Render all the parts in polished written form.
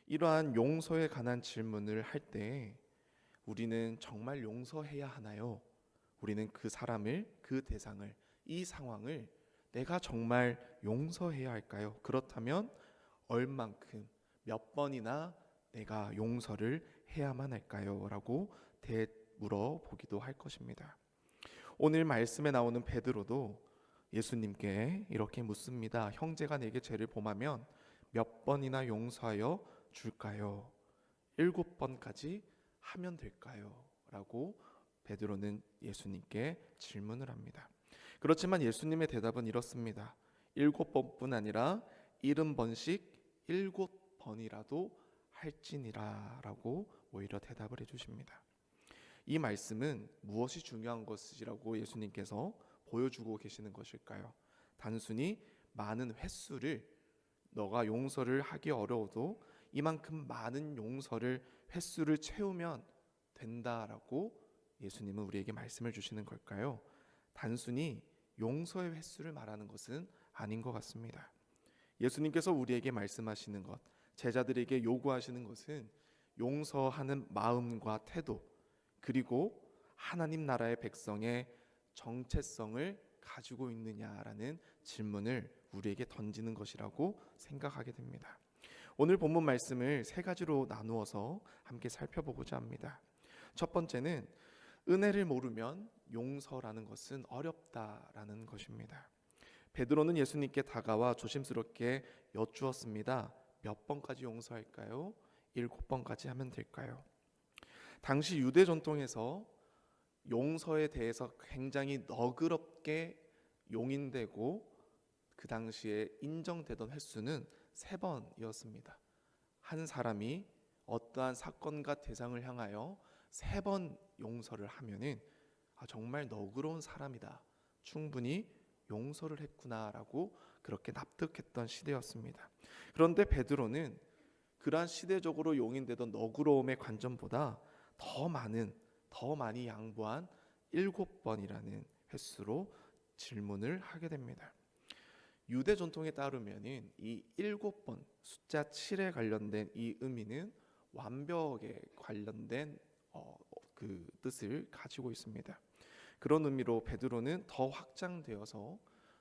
이러한 용서에 관한 질문을 할 때 우리는 정말 용서해야 하나요? 우리는 그 사람을, 그 대상을, 이 상황을 내가 정말 용서해야 할까요? 그렇다면 얼만큼, 몇 번이나 내가 용서를 해야만 할까요? 라고 되물어 보기도 할 것입니다. 오늘 말씀에 나오는 베드로도 예수님께 이렇게 묻습니다. 형제가 내게 죄를 범하면 몇 번이나 용서하여 줄까요? 7번까지 하면 될까요? 라고 베드로는 예수님께 질문을 합니다. 그렇지만 예수님의 대답은 이렇습니다. 7번뿐 아니라 70번씩 7번이라도 할지니라 라고 오히려 대답을 해주십니다. 이 말씀은 무엇이 중요한 것이라고 예수님께서 보여주고 계시는 것일까요? 단순히 많은 횟수를, 너가 용서를 하기 어려워도 이만큼 많은 용서를, 횟수를 채우면 된다라고 예수님은 우리에게 말씀을 주시는 걸까요? 단순히 용서의 횟수를 말하는 것은 아닌 것 같습니다. 예수님께서 우리에게 말씀하시는 것, 제자들에게 요구하시는 것은 용서하는 마음과 태도, 그리고 하나님 나라의 백성의 정체성을 가지고 있느냐라는 질문을 우리에게 던지는 것이라고 생각하게 됩니다. 오늘 본문 말씀을 세 가지로 나누어서 함께 살펴보고자 합니다. 첫 번째는 은혜를 모르면 용서라는 것은 어렵다라는 것입니다. 베드로는 예수님께 다가와 조심스럽게 여쭈었습니다. 몇 번까지 용서할까요? 7번까지 하면 될까요? 당시 유대 전통에서 용서에 대해서 굉장히 너그럽게 용인되고 그 당시에 인정되던 횟수는 3번이었습니다. 한 사람이 어떠한 사건과 대상을 향하여 3번 용서를 하면은 정말 너그러운 사람이다, 충분히 용서를 했구나라고 그렇게 납득했던 시대였습니다. 그런데 베드로는 그러한 시대적으로 용인되던 너그러움의 관점보다 더 많이 양보한 7번이라는 횟수로 질문을 하게 됩니다. 유대 전통에 따르면은 이 7번, 숫자 7에 관련된 이 의미는 완벽에 관련된 그 뜻을 가지고 있습니다. 그런 의미로 베드로는 더 확장되어서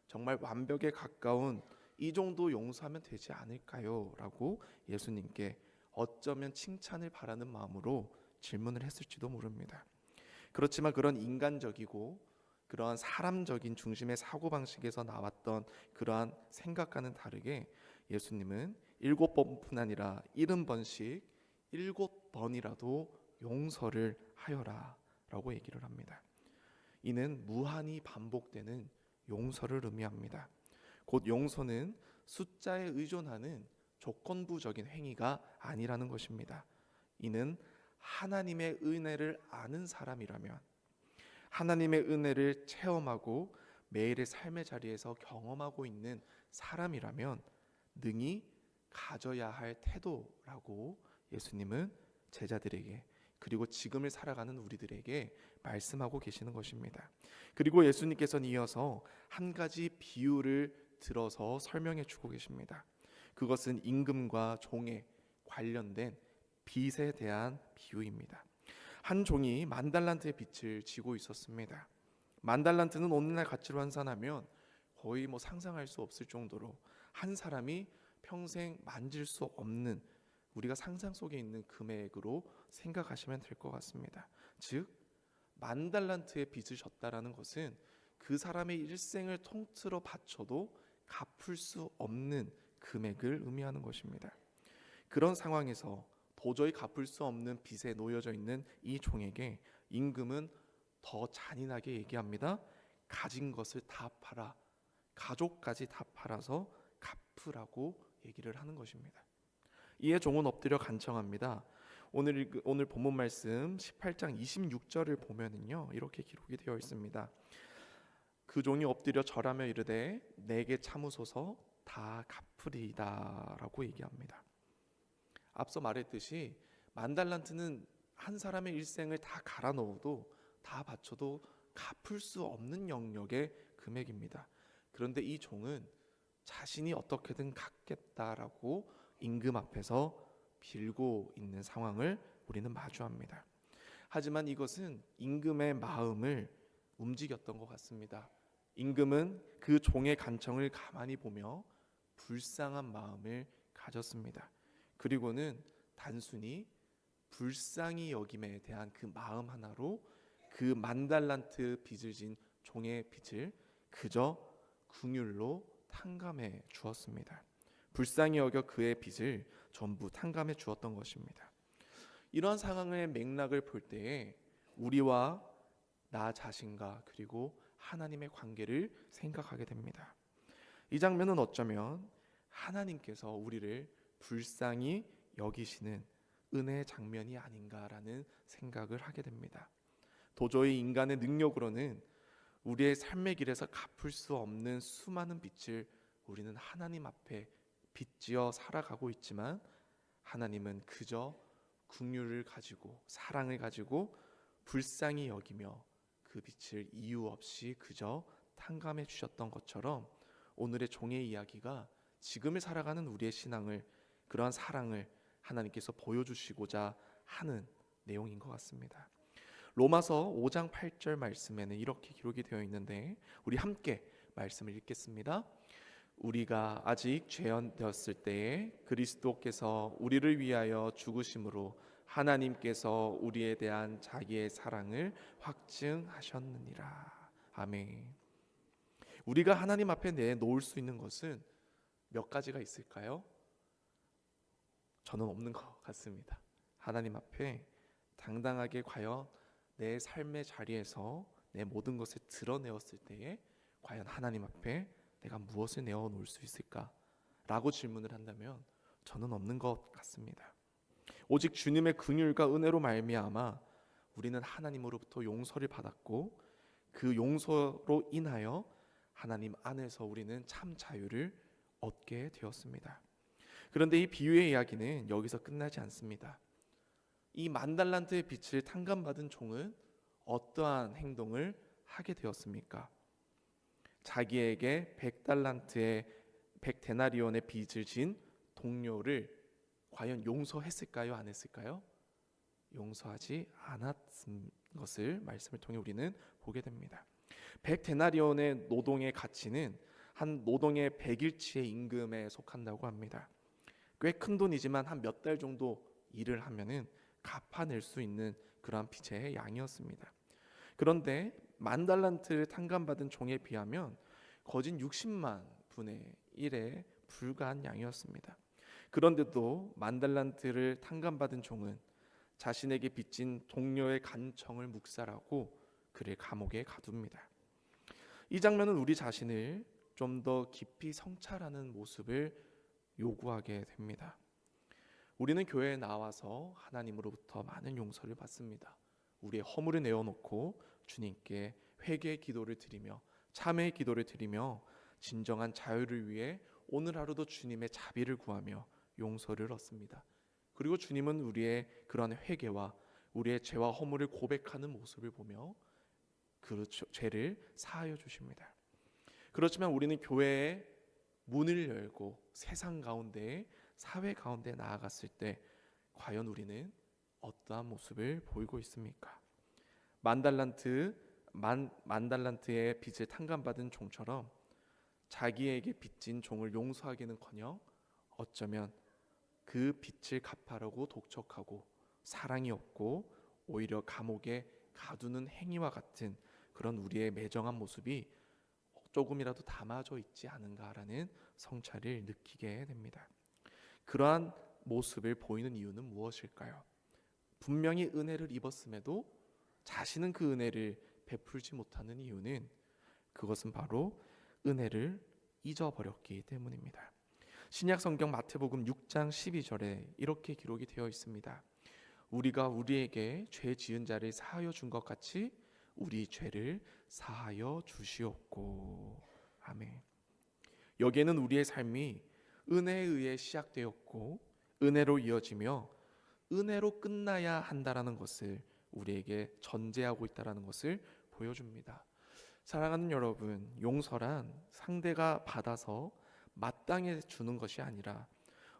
정말 완벽에 가까운 이 정도 용서하면 되지 않을까요? 라고 예수님께 어쩌면 칭찬을 바라는 마음으로 질문을 했을지도 모릅니다. 그렇지만 그런 인간적이고 그러한 사람적인 중심의 사고방식에서 나왔던 그러한 생각과는 다르게 예수님은 7번뿐 아니라 70번씩 7번이라도 용서를 하여라 라고 얘기를 합니다. 이는 무한히 반복되는 용서를 의미합니다. 곧 용서는 숫자에 의존하는 조건부적인 행위가 아니라는 것입니다. 이는 하나님의 은혜를 아는 사람이라면, 하나님의 은혜를 체험하고 매일의 삶의 자리에서 경험하고 있는 사람이라면 능히 가져야 할 태도라고 예수님은 제자들에게, 그리고 지금을 살아가는 우리들에게 말씀하고 계시는 것입니다. 그리고 예수님께서는 이어서 한 가지 비유를 들어서 설명해 주고 계십니다. 그것은 임금과 종에 관련된 빚에 대한 비유입니다. 한 종이 10,000달란트의 빚을 지고 있었습니다. 10,000달란트는 오늘날 가치로 환산하면 거의 상상할 수 없을 정도로 한 사람이 평생 만질 수 없는, 우리가 상상 속에 있는 금액으로 생각하시면 될 것 같습니다. 즉 10,000달란트의 빚을 졌다라는 것은 그 사람의 일생을 통틀어 바쳐도 갚을 수 없는 금액을 의미하는 것입니다. 그런 상황에서 도저히 갚을 수 없는 빚에 놓여져 있는 이 종에게 임금은 더 잔인하게 얘기합니다. 가진 것을 다 팔아, 가족까지 다 팔아서 갚으라고 얘기를 하는 것입니다. 이에 종은 엎드려 간청합니다. 오늘 본문 말씀 18장 26절을 보면은요, 이렇게 기록이 되어 있습니다. 그 종이 엎드려 절하며 이르되 내게 참으소서 다 갚으리이다 라고 얘기합니다. 앞서 말했듯이 10,000달란트는 한 사람의 일생을 다 갈아 넣어도, 다 바쳐도 갚을 수 없는 영역의 금액입니다. 그런데 이 종은 자신이 어떻게든 갚겠다라고 임금 앞에서 빌고 있는 상황을 우리는 마주합니다. 하지만 이것은 임금의 마음을 움직였던 것 같습니다. 임금은 그 종의 간청을 가만히 보며 불쌍한 마음을 가졌습니다. 그리고는 단순히 불쌍히 여김에 대한 그 마음 하나로 그 10,000달란트 빚을 진 종의 빚을 그저 긍휼로 탕감해 주었습니다. 불쌍히 여겨 그의 빚을 전부 탕감해 주었던 것입니다. 이런 상황의 맥락을 볼 때에 우리와 나 자신과 그리고 하나님의 관계를 생각하게 됩니다. 이 장면은 어쩌면 하나님께서 우리를 불쌍히 여기시는 은혜의 장면이 아닌가라는 생각을 하게 됩니다. 도저히 인간의 능력으로는 우리의 삶의 길에서 갚을 수 없는 수많은 빚을 우리는 하나님 앞에 빚지어 살아가고 있지만 하나님은 그저 긍휼을 가지고 사랑을 가지고 불쌍히 여기며 그 빚을 이유 없이 그저 탕감해 주셨던 것처럼 오늘의 종의 이야기가 지금을 살아가는 우리의 신앙을, 그러한 사랑을 하나님께서 보여주시고자 하는 내용인 것 같습니다. 로마서 5장 8절 말씀에는 이렇게 기록이 되어 있는데 우리 함께 말씀을 읽겠습니다. 우리가 아직 죄인되었을 때에 그리스도께서 우리를 위하여 죽으심으로 하나님께서 우리에 대한 자기의 사랑을 확증하셨느니라. 아멘. 우리가 하나님 앞에 내놓을 수 있는 것은 몇 가지가 있을까요? 저는 없는 것 같습니다. 하나님 앞에 당당하게 과연 내 삶의 자리에서 내 모든 것을 드러내었을 때에 과연 하나님 앞에 내가 무엇을 내어놓을 수 있을까? 라고 질문을 한다면 저는 없는 것 같습니다. 오직 주님의 긍휼과 은혜로 말미암아 우리는 하나님으로부터 용서를 받았고 그 용서로 인하여 하나님 안에서 우리는 참 자유를 얻게 되었습니다. 그런데 이 비유의 이야기는 여기서 끝나지 않습니다. 이 10,000달란트의 빚을 탕감받은 종은 어떠한 행동을 하게 되었습니까? 자기에게 100데나리온의 빚을 진 동료를 과연 용서했을까요? 안 했을까요? 용서하지 않았은 것을 말씀을 통해 우리는 보게 됩니다. 100데나리온의 노동의 가치는 한 노동의 100일치의 임금에 속한다고 합니다. 꽤 큰 돈이지만 한 몇 달 정도 일을 하면은 갚아낼 수 있는 그러한 빚의 양이었습니다. 그런데 10,000달란트를 탕감받은 종에 비하면 거진 60만 분의 1에 불과한 양이었습니다. 그런데도 10,000달란트를 탕감받은 종은 자신에게 빚진 동료의 간청을 묵살하고 그를 감옥에 가둡니다. 이 장면은 우리 자신을 좀 더 깊이 성찰하는 모습을 요구하게 됩니다. 우리는 교회에 나와서 하나님으로부터 많은 용서를 받습니다. 우리의 허물을 내어놓고 주님께 회개의 기도를 드리며 참회의 기도를 드리며 진정한 자유를 위해 오늘 하루도 주님의 자비를 구하며 용서를 얻습니다. 그리고 주님은 우리의 그러한 회개와 우리의 죄와 허물을 고백하는 모습을 보며 그 죄를 사하여 주십니다. 그렇지만 우리는 교회에 문을 열고 세상 가운데 사회 가운데 나아갔을 때 과연 우리는 어떠한 모습을 보이고 있습니까? 10,000달란트의 빚을 탕감받은 종처럼 자기에게 빚진 종을 용서하기는커녕 어쩌면 그 빚을 갚아라고 독촉하고 사랑이 없고 오히려 감옥에 가두는 행위와 같은 그런 우리의 매정한 모습이 조금이라도 담아져 있지 않은가라는 성찰을 느끼게 됩니다. 그러한 모습을 보이는 이유는 무엇일까요? 분명히 은혜를 입었음에도 자신은 그 은혜를 베풀지 못하는 이유는 그것은 바로 은혜를 잊어버렸기 때문입니다. 신약 성경 마태복음 6장 12절에 이렇게 기록이 되어 있습니다. 우리가 우리에게 죄 지은 자를 사하여 준 것 같이 우리 죄를 사하여 주시옵고. 아멘. 여기에는 우리의 삶이 은혜에 의해 시작되었고 은혜로 이어지며 은혜로 끝나야 한다라는 것을 우리에게 전제하고 있다라는 것을 보여줍니다. 사랑하는 여러분, 용서란 상대가 받아서 마땅히 주는 것이 아니라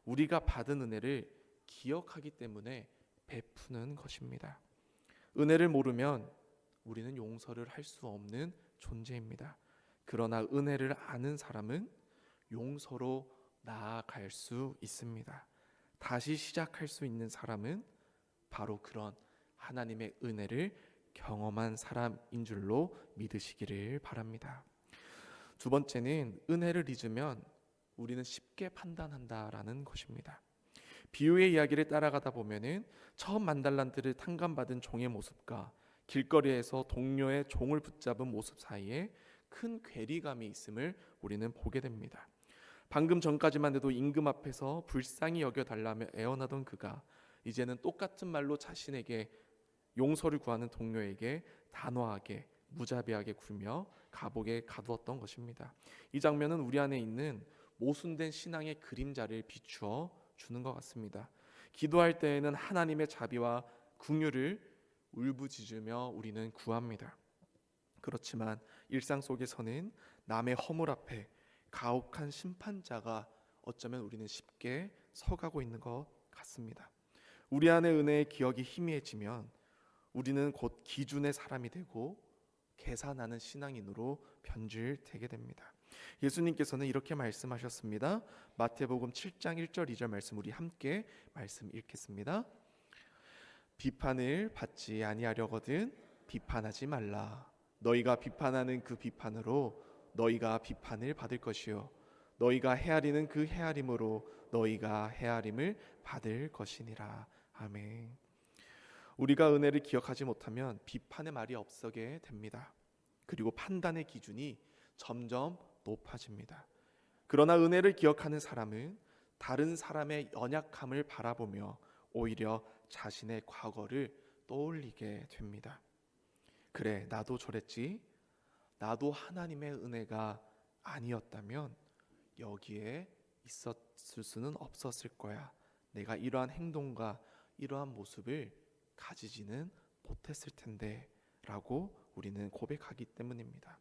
우리가 받은 은혜를 기억하기 때문에 베푸는 것입니다. 은혜를 모르면 우리는 용서를 할 수 없는 존재입니다. 그러나 은혜를 아는 사람은 용서로 나아갈 수 있습니다. 다시 시작할 수 있는 사람은 바로 그런 하나님의 은혜를 경험한 사람인 줄로 믿으시기를 바랍니다. 두 번째는 은혜를 잊으면 우리는 쉽게 판단한다라는 것입니다. 비유의 이야기를 따라가다 보면은 처음 만달란트를 탕감받은 종의 모습과 길거리에서 동료의 종을 붙잡은 모습 사이에 큰 괴리감이 있음을 우리는 보게 됩니다. 방금 전까지만 해도 임금 앞에서 불쌍히 여겨달라며 애원하던 그가 이제는 똑같은 말로 자신에게 용서를 구하는 동료에게 단호하게 무자비하게 굴며 감옥에 가두었던 것입니다. 이 장면은 우리 안에 있는 모순된 신앙의 그림자를 비추어 주는 것 같습니다. 기도할 때에는 하나님의 자비와 긍휼을 울부짖으며 우리는 구합니다. 그렇지만 일상 속에서는 남의 허물 앞에 가혹한 심판자가 어쩌면 우리는 쉽게 서가고 있는 것 같습니다. 우리 안에 은혜의 기억이 희미해지면 우리는 곧 기준의 사람이 되고 계산하는 신앙인으로 변질되게 됩니다. 예수님께서는 이렇게 말씀하셨습니다. 마태복음 7장 1절 2절 말씀 우리 함께 말씀 읽겠습니다. 비판을 받지 아니하려거든 비판하지 말라. 너희가 비판하는 그 비판으로 너희가 비판을 받을 것이요 너희가 헤아리는 그 헤아림으로 너희가 헤아림을 받을 것이니라. 아멘. 우리가 은혜를 기억하지 못하면 비판의 말이 없어게 됩니다. 그리고 판단의 기준이 점점 높아집니다. 그러나 은혜를 기억하는 사람은 다른 사람의 연약함을 바라보며 오히려 자신의 과거를 떠올리게 됩니다. 그래, 나도 저랬지. 나도 하나님의 은혜가 아니었다면 여기에 있었을 수는 없었을 거야. 내가 이러한 행동과 이러한 모습을 가지지는 못했을 텐데 라고 우리는 고백하기 때문입니다.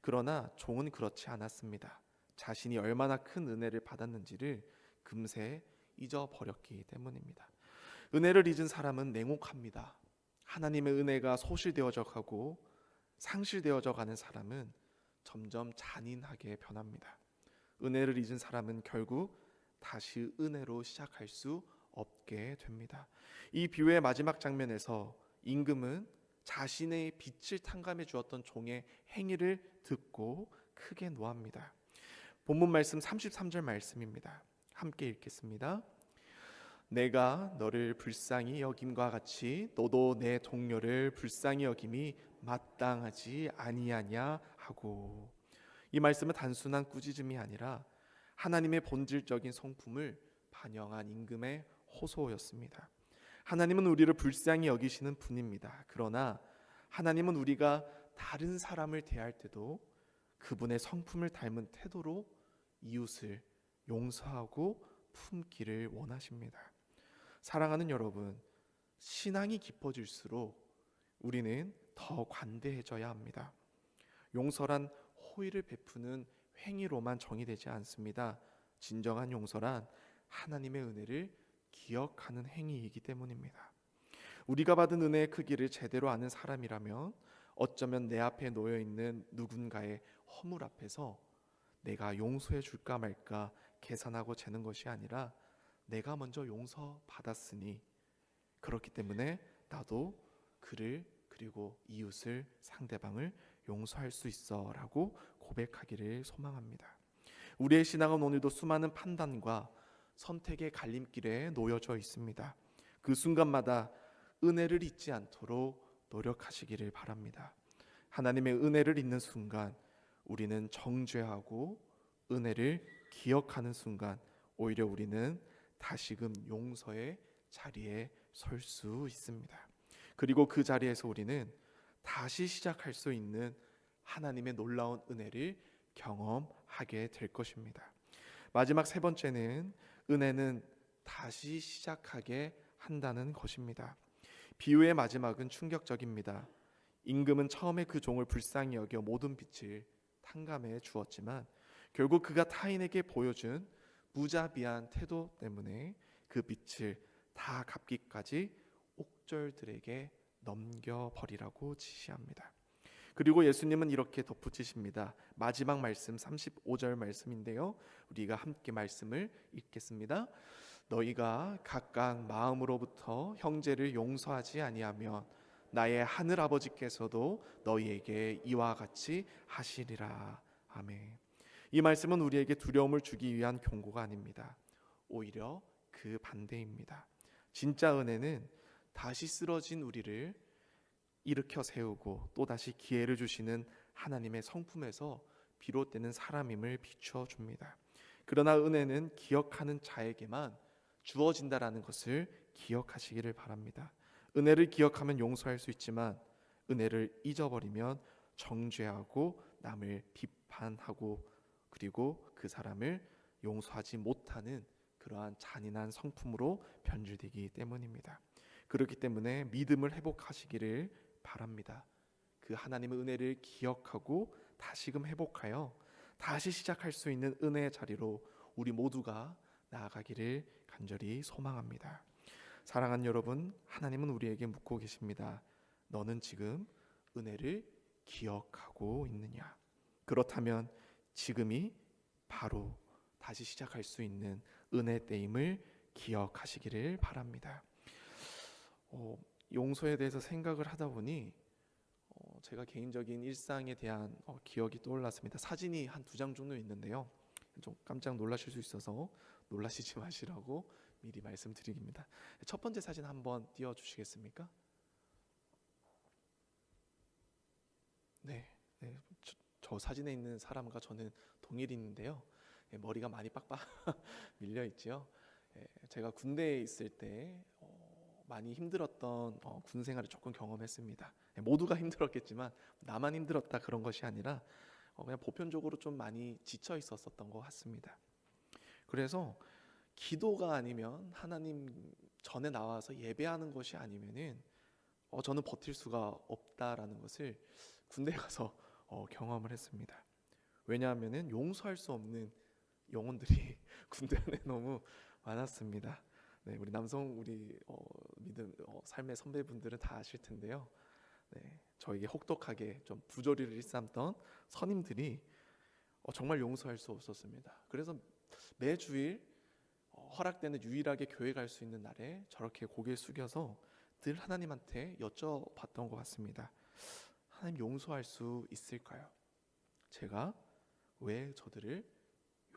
그러나 종은 그렇지 않았습니다. 자신이 얼마나 큰 은혜를 받았는지를 금세 잊어버렸기 때문입니다. 은혜를 잊은 사람은 냉혹합니다. 하나님의 은혜가 소실되어져 가고 상실되어져 가는 사람은 점점 잔인하게 변합니다. 은혜를 잊은 사람은 결국 다시 은혜로 시작할 수 없게 됩니다. 이 비유의 마지막 장면에서 임금은 자신의 빛을 탕감해 주었던 종의 행위를 듣고 크게 노합니다. 본문 말씀 33절 말씀입니다. 함께 읽겠습니다. 내가 너를 불쌍히 여김과 같이 너도 내 동료를 불쌍히 여김이 마땅하지 아니하냐 하고. 이 말씀은 단순한 꾸짖음이 아니라 하나님의 본질적인 성품을 반영한 임금의 호소였습니다. 하나님은 우리를 불쌍히 여기시는 분입니다. 그러나 하나님은 우리가 다른 사람을 대할 때도 그분의 성품을 닮은 태도로 이웃을 용서하고 품기를 원하십니다. 사랑하는 여러분, 신앙이 깊어질수록 우리는 더 관대해져야 합니다. 용서란 호의를 베푸는 행위로만 정의되지 않습니다. 진정한 용서란 하나님의 은혜를 기억하는 행위이기 때문입니다. 우리가 받은 은혜의 크기를 제대로 아는 사람이라면 어쩌면 내 앞에 놓여 있는 누군가의 허물 앞에서 내가 용서해 줄까 말까 계산하고 재는 것이 아니라 내가 먼저 용서받았으니 그렇기 때문에 나도 그를 그리고 이웃을 상대방을 용서할 수 있어라고 고백하기를 소망합니다. 우리의 신앙은 오늘도 수많은 판단과 선택의 갈림길에 놓여져 있습니다. 그 순간마다 은혜를 잊지 않도록 노력하시기를 바랍니다. 하나님의 은혜를 잊는 순간 우리는 정죄하고 은혜를 기억하는 순간 오히려 우리는 다시금 용서의 자리에 설 수 있습니다. 그리고 그 자리에서 우리는 다시 시작할 수 있는 하나님의 놀라운 은혜를 경험하게 될 것입니다. 마지막 세 번째는 은혜는 다시 시작하게 한다는 것입니다. 비유의 마지막은 충격적입니다. 임금은 처음에 그 종을 불쌍히 여겨 모든 빛을 탕감해 주었지만 결국 그가 타인에게 보여준 무자비한 태도 때문에 그 빛을 다 갚기까지 옥절들에게 넘겨버리라고 지시합니다. 그리고 예수님은 이렇게 덧붙이십니다. 마지막 말씀 35절 말씀인데요. 우리가 함께 말씀을 읽겠습니다. 너희가 각각 마음으로부터 형제를 용서하지 아니하면 나의 하늘 아버지께서도 너희에게 이와 같이 하시리라. 아멘. 이 말씀은 우리에게 두려움을 주기 위한 경고가 아닙니다. 오히려 그 반대입니다. 진짜 은혜는 다시 쓰러진 우리를 일으켜 세우고 또다시 기회를 주시는 하나님의 성품에서 비롯되는 사람임을 비추어 줍니다. 그러나 은혜는 기억하는 자에게만 주어진다라는 것을 기억하시기를 바랍니다. 은혜를 기억하면 용서할 수 있지만 은혜를 잊어버리면 정죄하고 남을 비판하고 그리고 그 사람을 용서하지 못하는 그러한 잔인한 성품으로 변질되기 때문입니다. 그렇기 때문에 믿음을 회복하시기를 바랍니다. 그 하나님의 은혜를 기억하고 다시금 회복하여 다시 시작할 수 있는 은혜의 자리로 우리 모두가 나아가기를 간절히 소망합니다. 사랑하는 여러분, 하나님은 우리에게 묻고 계십니다. 너는 지금 은혜를 기억하고 있느냐? 그렇다면 지금이 바로 다시 시작할 수 있는 은혜 때임을 기억하시기를 바랍니다. 용서에 대해서 생각을 하다 보니 제가 개인적인 일상에 대한 기억이 떠올랐습니다. 사진이 한 2장 정도 있는데요. 좀 깜짝 놀라실 수 있어서 놀라시지 마시라고 미리 말씀드립니다. 첫 번째 사진 한번 띄워주시겠습니까? 네, 저 사진에 있는 사람과 저는 동일인인데요. 머리가 많이 빡빡 밀려 있지요. 제가 군대에 있을 때 많이 힘들었던 군 생활을 조금 경험했습니다. 모두가 힘들었겠지만 나만 힘들었다 그런 것이 아니라 그냥 보편적으로 좀 많이 지쳐 있었던 것 같습니다. 그래서 기도가 아니면 하나님 전에 나와서 예배하는 것이 아니면은 저는 버틸 수가 없다라는 것을 군대에 가서 경험을 했습니다. 왜냐하면은 용서할 수 없는 영혼들이 군대 안에 너무 많았습니다. 네, 우리 남성 우리 믿음 삶의 선배분들은 다 아실 텐데요. 네, 저에게 혹독하게 좀 부조리를 일삼던 선임들이 정말 용서할 수 없었습니다. 그래서 매주일 허락되는 유일하게 교회 갈 수 있는 날에 저렇게 고개 숙여서 늘 하나님한테 여쭤봤던 것 같습니다. 하나님, 용서할 수 있을까요? 제가 왜 저들을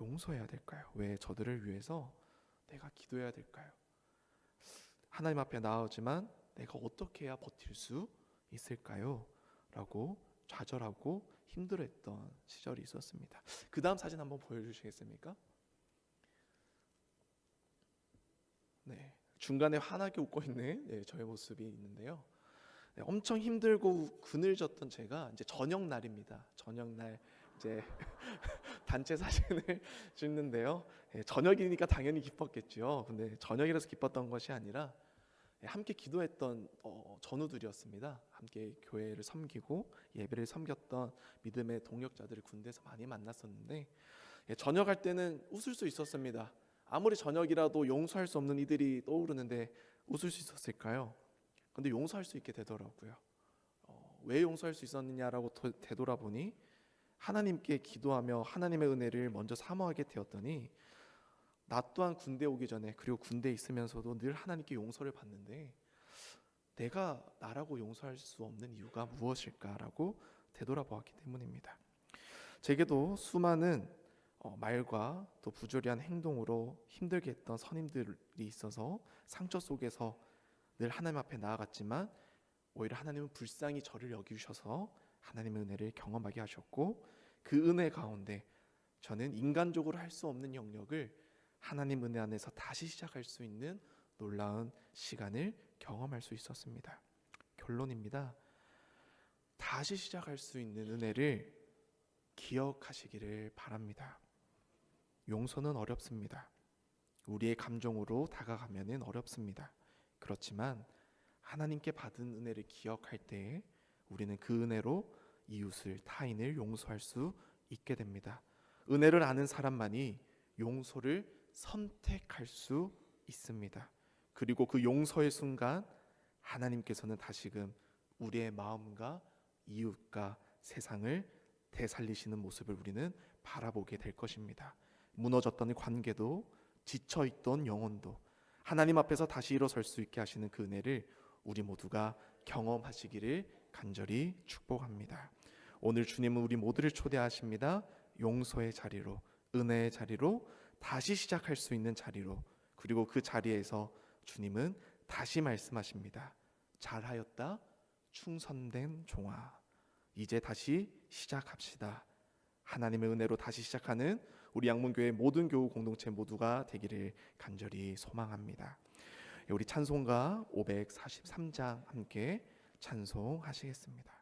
용서해야 될까요? 왜 저들을 위해서 내가 기도해야 될까요? 하나님 앞에 나오지만 내가 어떻게 해야 버틸 수 있을까요? 라고 좌절하고 힘들어했던 시절이 있었습니다. 그 다음 사진 한번 보여주시겠습니까? 네, 중간에 환하게 웃고 있는 저의 모습이 있는데요. 네, 엄청 힘들고 그늘졌던 제가 이제 저녁 날입니다. 저녁 날 이제 단체 사진을 찍는데요. 저녁이니까 당연히 기뻤겠죠. 근데 저녁이라서 기뻤던 것이 아니라 함께 기도했던 전우들이었습니다. 함께 교회를 섬기고 예배를 섬겼던 믿음의 동역자들을 군대에서 많이 만났었는데 저녁할 때는 웃을 수 있었습니다. 아무리 저녁이라도 용서할 수 없는 이들이 떠오르는데 웃을 수 있었을까요? 근데 용서할 수 있게 되더라고요. 왜 용서할 수 있었느냐라고 되돌아보니 하나님께 기도하며 하나님의 은혜를 먼저 사모하게 되었더니 나 또한 군대 오기 전에 그리고 군대에 있으면서도 늘 하나님께 용서를 받는데 내가 나라고 용서할 수 없는 이유가 무엇일까라고 되돌아보았기 때문입니다. 제게도 수많은 말과 또 부조리한 행동으로 힘들게 했던 선임들이 있어서 상처 속에서 늘 하나님 앞에 나아갔지만 오히려 하나님은 불쌍히 저를 여기셔서 하나님의 은혜를 경험하게 하셨고 그 은혜 가운데 저는 인간적으로 할 수 없는 영역을 하나님 은혜 안에서 다시 시작할 수 있는 놀라운 시간을 경험할 수 있었습니다. 결론입니다. 다시 시작할 수 있는 은혜를 기억하시기를 바랍니다. 용서는 어렵습니다. 우리의 감정으로 다가가면은 어렵습니다. 그렇지만 하나님께 받은 은혜를 기억할 때에 우리는 그 은혜로 이웃을 타인을 용서할 수 있게 됩니다. 은혜를 아는 사람만이 용서를 선택할 수 있습니다. 그리고 그 용서의 순간 하나님께서는 다시금 우리의 마음과 이웃과 세상을 되살리시는 모습을 우리는 바라보게 될 것입니다. 무너졌던 관계도 지쳐있던 영혼도 하나님 앞에서 다시 일어설 수 있게 하시는 그 은혜를 우리 모두가 경험하시기를 간절히 축복합니다. 오늘 주님은 우리 모두를 초대하십니다. 용서의 자리로, 은혜의 자리로, 다시 시작할 수 있는 자리로, 그리고 그 자리에서 주님은 다시 말씀하십니다. 잘하였다 충성된 종아, 이제 다시 시작합시다. 하나님의 은혜로 다시 시작하는 우리 양문교회 모든 교우 공동체 모두가 되기를 간절히 소망합니다. 우리 찬송가 543장 함께 찬송하시겠습니다.